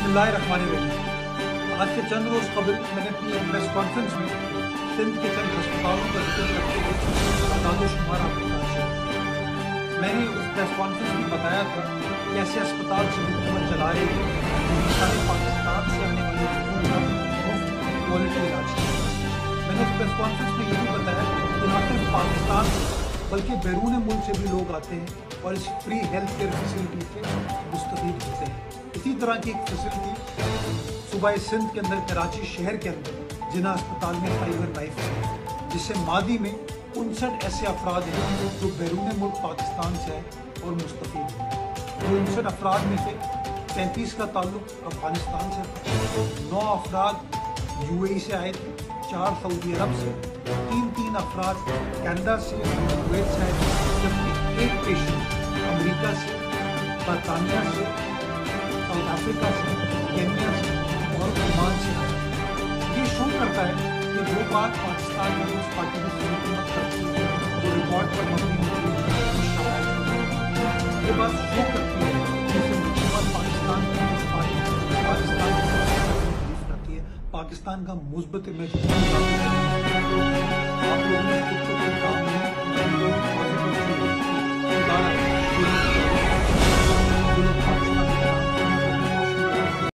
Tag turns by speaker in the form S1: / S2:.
S1: बिस्मिल्लाहिर्रहमानिर्रहीम। आज से चंद रोज कबल मैंने अपनी एक प्रेस कॉन्फ्रेंस में सिंध के चंद अस्पतालों का जिक्र करते हुए तादाद शुमार आपके साथ शेयर किया। मैंने उस प्रेस कॉन्फ्रेंस में बताया था कि ऐसे अस्पताल से हुकूमत चला रही है सारे पाकिस्तान से आने वाले लोगों का मुफ्त क्वालिटी इलाज किया। मैंने उस प्रेस कॉन्फ्रेंस में ये भी बताया कि न सिर्फ पाकिस्तान बल्कि बैरून मुल्क से भी लोग आते हैं और इस फ्री हेल्थ केयर फैसिलिटी से मुस्तफीद होते हैं। इसी तरह की एक फैसिलिटी सूबा सिंध के अंदर कराची शहर के अंदर जिना अस्पताल में फाइबर लाइफ है, जिससे मादी में 59 ऐसे अफराद हैं जो बैरून मुल्क पाकिस्तान से आए और मुस्तफीद हैं। 59 अफराद में से 33 का ताल्लुक अफगानिस्तान से था, 9 अफराद UAE से आए थे, 4 सऊदी अरब से, 3 अफराद कनाडा से, कुवैत से आए थे, जबकि एक पेशेंट अमेरिका से, बरतानिया से, साउथ अफ्रीका से, केन्या से और ओमान से आए। ये शो करता है कि जो बात पाकिस्तान में उस पार्टी की हुकूमत करती है वो रिकॉर्ड पर मबनी होती है, ये बात शो करती है कि हुकूमत पाकिस्तान की उस पार्टी पाकिस्तान की तारीफ करती है, पाकिस्तान का मुस्बत इमेज आप लोगों ने खुद को